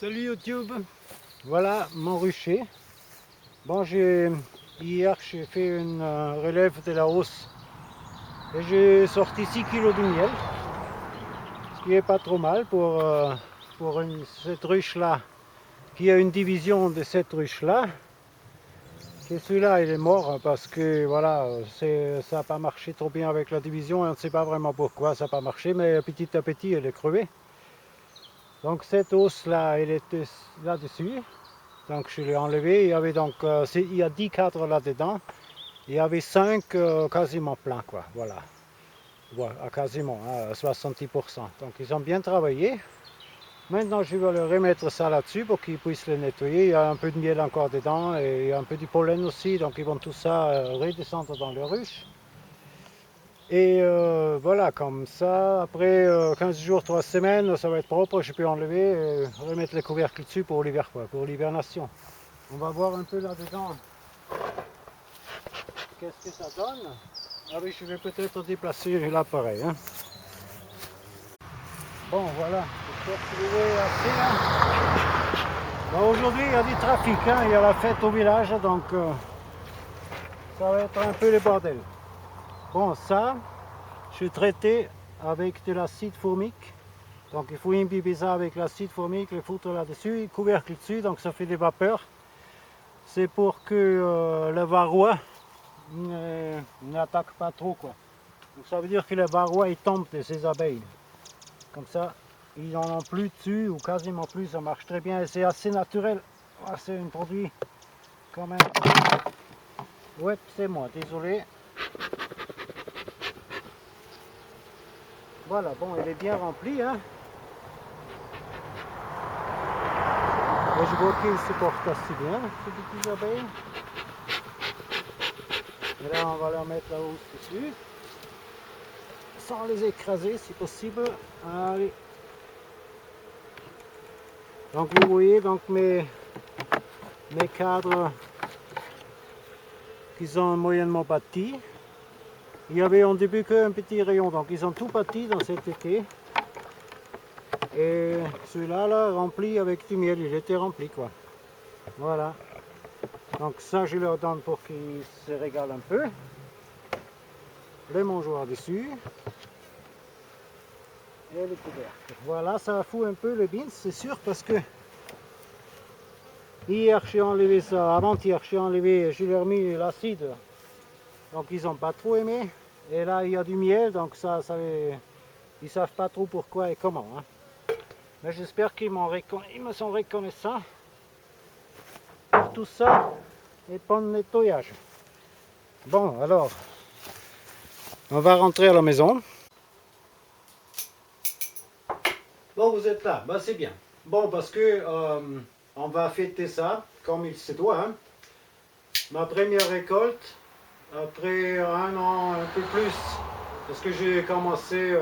Salut YouTube, voilà mon rucher. Bon, hier j'ai fait une relève de la hausse et j'ai sorti 6 kilos de miel, ce qui est pas trop mal pour cette ruche là, qui a une division de cette ruche là. Et celui-là il est mort parce que voilà, ça n'a pas marché trop bien avec la division et on ne sait pas vraiment pourquoi ça n'a pas marché, mais petit à petit elle est crevée. Donc cette hausse là, elle était là-dessus. Donc je l'ai enlevé, il y a 10 cadres là-dedans, il y avait 5 quasiment pleins, quoi, voilà. Voilà, quasiment, à 70%. Donc ils ont bien travaillé. Maintenant je vais leur remettre ça là-dessus pour qu'ils puissent le nettoyer. Il y a un peu de miel encore dedans et il y a un peu du pollen aussi, donc ils vont tout ça redescendre dans les ruches. Et voilà, comme ça, après 15 jours, 3 semaines, ça va être propre, je peux enlever et remettre les couvercles dessus pour l'hiver, quoi, pour l'hibernation. On va voir un peu là-dedans qu'est-ce que ça donne. Ah oui, je vais peut-être déplacer l'appareil. Hein. Bon, voilà, j'espère que vous voyez assez. Hein. Bon, aujourd'hui, il y a du trafic, hein. Il y a la fête au village, donc ça va être un peu le bordel. Bon, ça, je suis traité avec de l'acide formique. Donc il faut imbiber ça avec l'acide formique, le foutre là-dessus, couvercle dessus, donc ça fait des vapeurs. C'est pour que le varroa n'attaque pas trop, quoi. Donc ça veut dire que le varroa il tombe de ces abeilles. Comme ça, ils n'en ont plus dessus ou quasiment plus, ça marche très bien et c'est assez naturel. Ah, c'est un produit quand même. Ouais, c'est moi, désolé. Voilà, bon, il est bien rempli. Hein. Et je vois qu'il se porte assez bien, ces petites abeilles. Et là, on va leur mettre la housse dessus. Sans les écraser si possible. Allez. Donc vous voyez donc mes cadres qui sont moyennement bâtis. Il y avait en début qu'un petit rayon, donc ils ont tout bâti dans cet été. Et celui-là, là, rempli avec du miel, il était rempli quoi. Voilà. Donc ça, je leur donne pour qu'ils se régalent un peu. Les mangeoires dessus. Et les couvercles. Voilà, ça fout un peu le beans, c'est sûr, parce que hier j'ai enlevé ça, avant-hier j'ai enlevé, je leur ai mis l'acide. Donc ils n'ont pas trop aimé. Et là il y a du miel, donc ils ne savent pas trop pourquoi et comment. Hein. Mais j'espère qu'ils me sont reconnaissants pour tout ça et pour le nettoyage. Bon alors, on va rentrer à la maison. Bon, vous êtes là, bah, c'est bien. Bon, parce que on va fêter ça comme il se doit. Hein. Ma première récolte, après un an, un peu plus, parce que j'ai commencé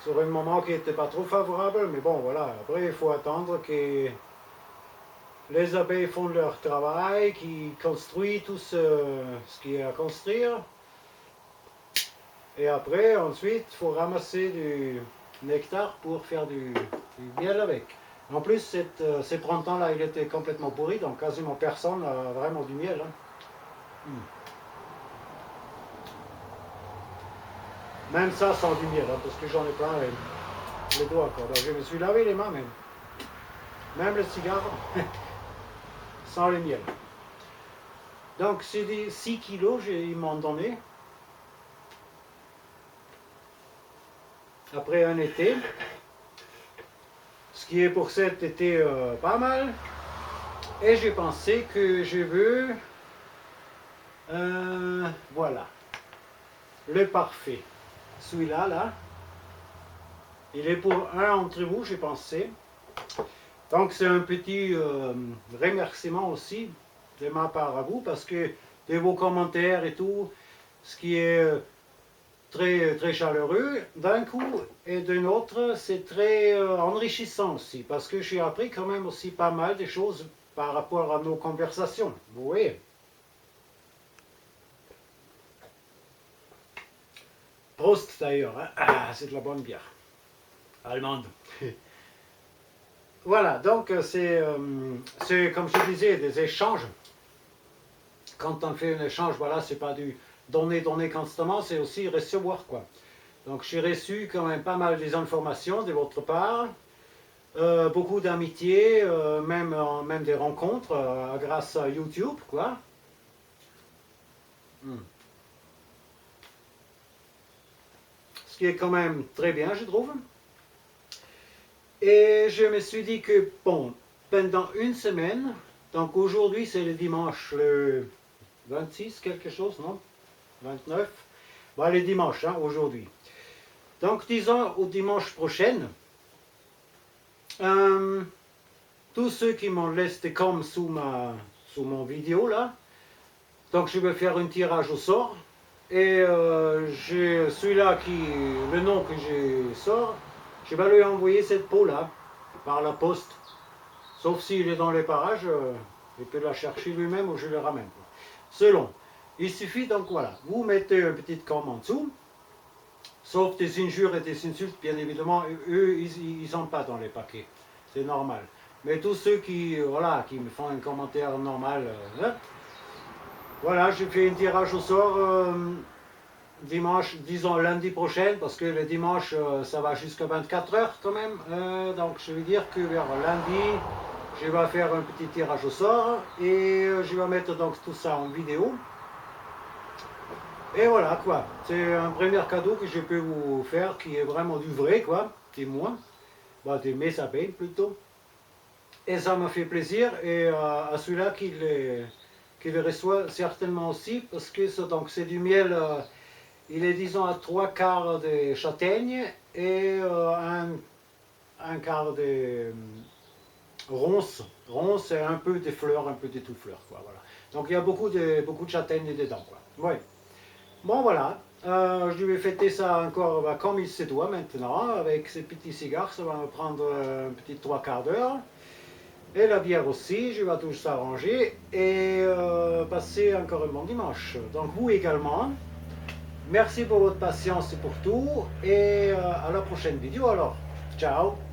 sur un moment qui n'était pas trop favorable, mais bon, voilà. Après, il faut attendre que les abeilles font leur travail, qu'ils construisent tout ce qu'il y a à construire. Et après, ensuite, il faut ramasser du nectar pour faire du miel avec. En plus, ce printemps-là, il était complètement pourri, donc quasiment personne n'a vraiment du miel. Hein. Même ça sans du miel, hein, parce que j'en ai plein les doigts. Quoi. Donc, je me suis lavé les mains même. Même le cigare, sans le miel. Donc c'est des 6 kilos ils m'ont donné. Après un été. Ce qui est pour cet été pas mal. Et j'ai pensé que je veux... voilà. Le parfait. Celui-là, là. Il est pour un d'entre vous, j'ai pensé. Donc c'est un petit remerciement aussi de ma part à vous, parce que de vos commentaires et tout, ce qui est très, très chaleureux d'un coup, et d'un autre, c'est très enrichissant aussi, parce que j'ai appris quand même aussi pas mal de choses par rapport à nos conversations, vous voyez. Prost d'ailleurs, hein. Ah, c'est de la bonne bière, allemande. Voilà, donc c'est comme je disais, des échanges. Quand on fait un échange, voilà, c'est pas du donner constamment, c'est aussi recevoir, quoi. Donc j'ai reçu quand même pas mal des informations de votre part, beaucoup d'amitié, même des rencontres grâce à YouTube, quoi. Hmm. Ce qui est quand même très bien, je trouve. Et je me suis dit que, bon, pendant une semaine, donc aujourd'hui c'est le dimanche, le 26 quelque chose, non? 29. Bon, le dimanche, hein, aujourd'hui. Donc disons au dimanche prochain, euh, tous ceux qui m'ont laissé comme sous mon vidéo là, donc je vais faire un tirage au sort. Et celui-là le nom que je sors, je vais lui envoyer cette peau là, par la poste. Sauf s'il est dans les parages, il peut la chercher lui-même ou je le ramène. Selon. Il suffit donc voilà, vous mettez un petit com en dessous, sauf des injures et des insultes, bien évidemment, eux, ils ne sont pas dans les paquets. C'est normal. Mais tous ceux voilà, qui me font un commentaire normal, voilà, je fais un tirage au sort dimanche, disons lundi prochain, parce que le dimanche, ça va jusqu'à 24 heures quand même. Donc je veux dire que vers lundi, je vais faire un petit tirage au sort et je vais mettre donc tout ça en vidéo. Et voilà quoi, c'est un premier cadeau que je peux vous faire qui est vraiment du vrai quoi, qui est moi, bah, de mes abeilles plutôt. Et ça me fait plaisir et à celui-là qui le reçoit certainement aussi parce que c'est du miel, il est disons à 3/4 de châtaigne et un quart de ronce et un peu de fleurs, un peu de tout fleurs quoi, voilà. Donc il y a beaucoup de châtaigne dedans quoi. Ouais. Bon voilà, je vais fêter ça encore bah, comme il se doit maintenant, avec ces petits cigares, ça va me prendre un petit 3/4 d'heure. Et la bière aussi, je vais tout s'arranger et passer encore un bon dimanche. Donc vous également, merci pour votre patience et pour tout, et à la prochaine vidéo alors. Ciao!